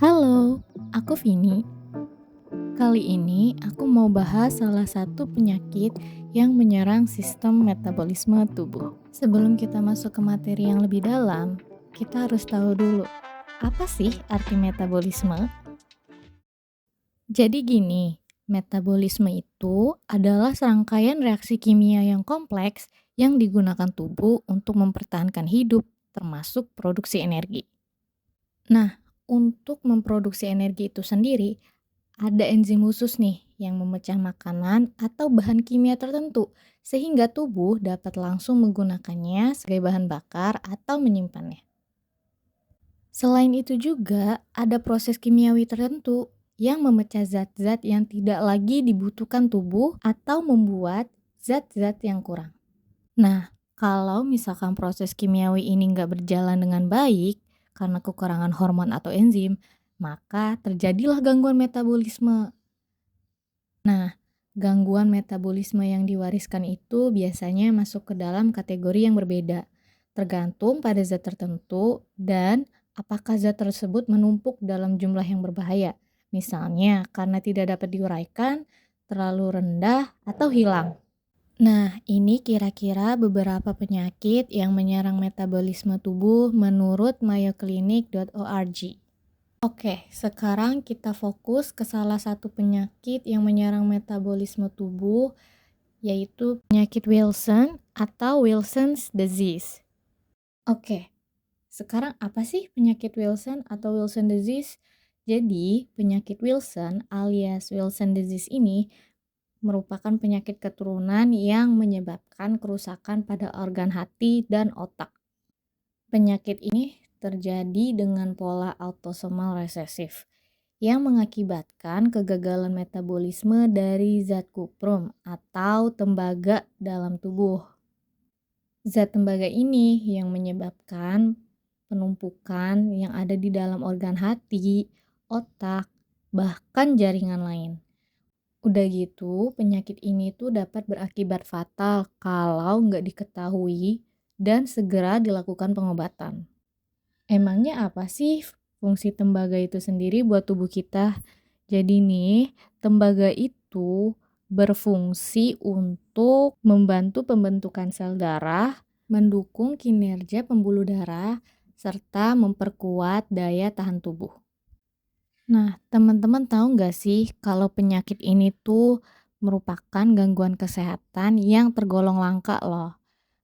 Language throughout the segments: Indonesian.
Halo, aku Vini. Kali ini aku mau bahas salah satu penyakit yang menyerang sistem metabolisme tubuh. Sebelum kita masuk ke materi yang lebih dalam, kita harus tahu dulu, apa sih arti metabolisme? Jadi gini, metabolisme itu adalah serangkaian reaksi kimia yang kompleks yang digunakan tubuh untuk mempertahankan hidup, termasuk produksi energi. Nah, untuk memproduksi energi itu sendiri, ada enzim khusus nih yang memecah makanan atau bahan kimia tertentu sehingga tubuh dapat langsung menggunakannya sebagai bahan bakar atau menyimpannya. Selain itu juga ada proses kimiawi tertentu yang memecah zat-zat yang tidak lagi dibutuhkan tubuh atau membuat zat-zat yang kurang. Nah, kalau misalkan proses kimiawi ini nggak berjalan dengan baik karena kekurangan hormon atau enzim, maka terjadilah gangguan metabolisme. Nah, gangguan metabolisme yang diwariskan itu biasanya masuk ke dalam kategori yang berbeda, tergantung pada zat tertentu dan apakah zat tersebut menumpuk dalam jumlah yang berbahaya. Misalnya, karena tidak dapat diuraikan, terlalu rendah, atau hilang. Nah, ini kira-kira beberapa penyakit yang menyerang metabolisme tubuh menurut mayoclinic.org. Oke, sekarang kita fokus ke salah satu penyakit yang menyerang metabolisme tubuh, yaitu penyakit Wilson atau Wilson's disease. Oke, sekarang apa sih penyakit Wilson atau Wilson disease? Jadi, penyakit Wilson alias Wilson disease ini merupakan penyakit keturunan yang menyebabkan kerusakan pada organ hati dan otak. Penyakit ini terjadi dengan pola autosomal resesif yang mengakibatkan kegagalan metabolisme dari zat kuprum atau tembaga dalam tubuh. Zat tembaga ini yang menyebabkan penumpukan yang ada di dalam organ hati, otak, bahkan jaringan lain. Udah gitu, penyakit ini tuh dapat berakibat fatal kalau nggak diketahui dan segera dilakukan pengobatan. Emangnya apa sih fungsi tembaga itu sendiri buat tubuh kita? Jadi nih, tembaga itu berfungsi untuk membantu pembentukan sel darah, mendukung kinerja pembuluh darah, serta memperkuat daya tahan tubuh. Nah, teman-teman tahu nggak sih kalau penyakit ini tuh merupakan gangguan kesehatan yang tergolong langka loh.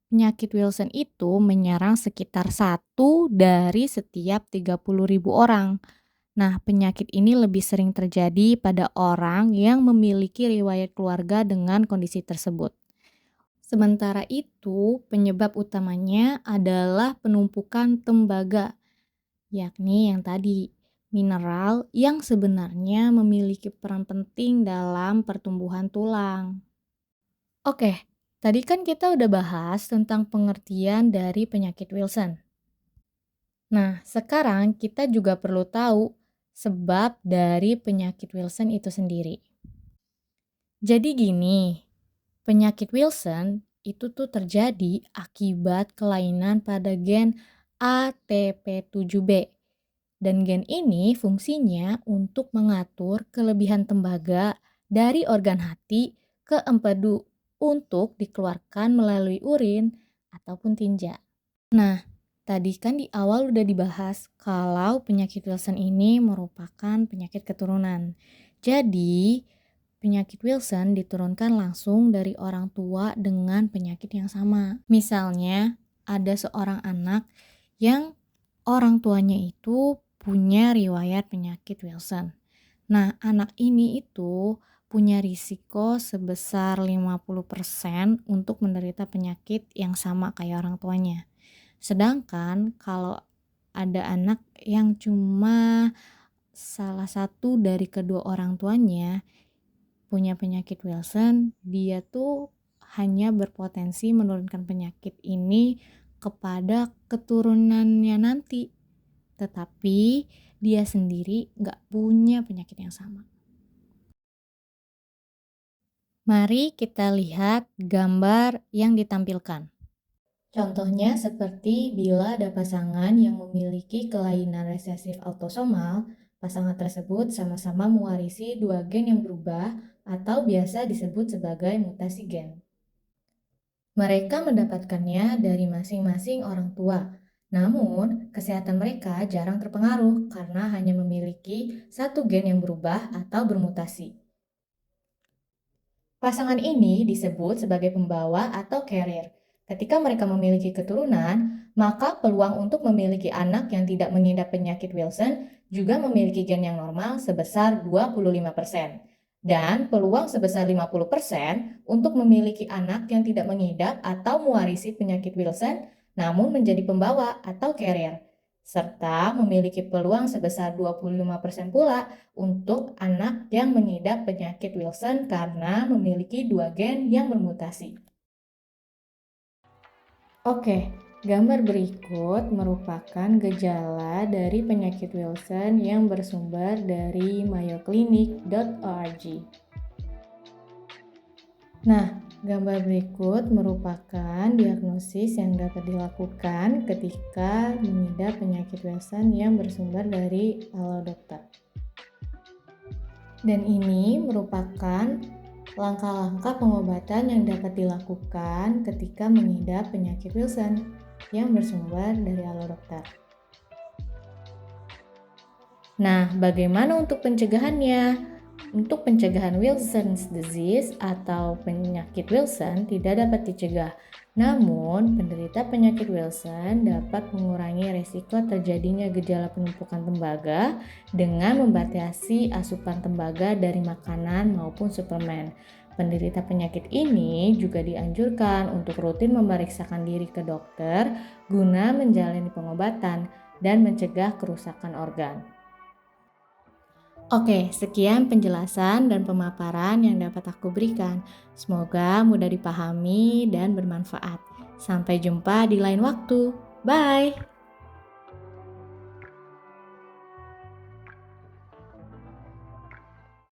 Penyakit Wilson itu menyerang sekitar 1 dari setiap 30.000 orang. Nah, penyakit ini lebih sering terjadi pada orang yang memiliki riwayat keluarga dengan kondisi tersebut. Sementara itu, penyebab utamanya adalah penumpukan tembaga, yakni yang tadi, mineral yang sebenarnya memiliki peran penting dalam pertumbuhan tulang. Oke, tadi kan kita udah bahas tentang pengertian dari penyakit Wilson. Nah, sekarang kita juga perlu tahu sebab dari penyakit Wilson itu sendiri. Jadi gini, penyakit Wilson itu tuh terjadi akibat kelainan pada gen ATP7B. Dan gen ini fungsinya untuk mengatur kelebihan tembaga dari organ hati ke empedu untuk dikeluarkan melalui urin ataupun tinja. Nah, tadi kan di awal udah dibahas kalau penyakit Wilson ini merupakan penyakit keturunan. Jadi, penyakit Wilson diturunkan langsung dari orang tua dengan penyakit yang sama. Misalnya, ada seorang anak yang orang tuanya itu punya riwayat penyakit Wilson. Nah, anak ini itu punya risiko sebesar 50% untuk menderita penyakit yang sama kayak orang tuanya. Sedangkan kalau ada anak yang cuma salah satu dari kedua orang tuanya punya penyakit Wilson, dia tuh hanya berpotensi menurunkan penyakit ini kepada keturunannya nanti. Tetapi dia sendiri nggak punya penyakit yang sama. Mari kita lihat gambar yang ditampilkan. Contohnya seperti bila ada pasangan yang memiliki kelainan resesif autosomal, Pasangan tersebut sama-sama mewarisi dua gen yang berubah atau biasa disebut sebagai mutasi gen. Mereka mendapatkannya dari masing-masing orang tua. Namun, kesehatan mereka jarang terpengaruh karena hanya memiliki satu gen yang berubah atau bermutasi. Pasangan ini disebut sebagai pembawa atau carrier. Ketika mereka memiliki keturunan, maka peluang untuk memiliki anak yang tidak mengidap penyakit Wilson juga memiliki gen yang normal sebesar 25%. Dan peluang sebesar 50% untuk memiliki anak yang tidak mengidap atau mewarisi penyakit Wilson namun menjadi pembawa atau carrier. Serta memiliki peluang sebesar 25% pula untuk anak yang mengidap penyakit Wilson karena memiliki dua gen yang bermutasi. Oke, gambar berikut merupakan gejala dari penyakit Wilson yang bersumber dari mayoclinic.org. Nah, gambar berikut merupakan diagnosis yang dapat dilakukan ketika mengidap penyakit Wilson yang bersumber dari Alodokter. Dan ini merupakan langkah-langkah pengobatan yang dapat dilakukan ketika mengidap penyakit Wilson yang bersumber dari Alodokter. Nah, bagaimana untuk pencegahannya? Untuk pencegahan Wilson's disease atau penyakit Wilson tidak dapat dicegah. Namun, penderita penyakit Wilson dapat mengurangi risiko terjadinya gejala penumpukan tembaga dengan membatasi asupan tembaga dari makanan maupun suplemen. Penderita penyakit ini juga dianjurkan untuk rutin memeriksakan diri ke dokter guna menjalani pengobatan dan mencegah kerusakan organ. Oke, sekian penjelasan dan pemaparan yang dapat aku berikan. Semoga mudah dipahami dan bermanfaat. Sampai jumpa di lain waktu. Bye!